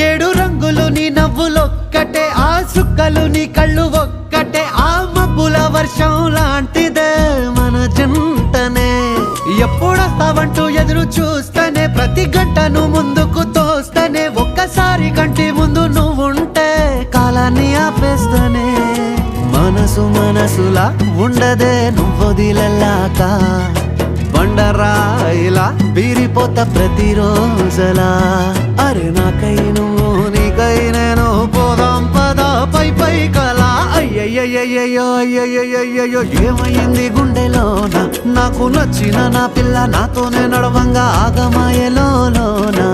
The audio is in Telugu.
ఏడు రంగులు నీ నవ్వులొక్కటే, ఆ సుక్కలు నీ కళ్ళు ఒక్కటే, ఆ మబ్బుల వర్షం లాంటిదే మన జంటనే. ఎప్పుడొస్తావంటూ ఎదురు చూస్తేనే, ప్రతి గంటను ముందుకు తోస్తేనే, ఒక్కసారి కంటి ముందు నువ్వుంటే కాలాన్ని ఆపేస్తేనే. మనసు మనసులా ఉండదే నువ్వొదిలెళ్ళాక, బండరాయిలా వీరిపోత ప్రతిరోజలా. అరే నాకై నువ్వు నీకై నేను, పోదాం పదా పై పై కలా. అయ్యయ్యయ్యో అయ్యయ్యయ్యో ఏమైంది గుండెలోన, నాకు నచ్చిన నా పిల్ల నాతోనే నడవంగా ఆగమాయలోనా.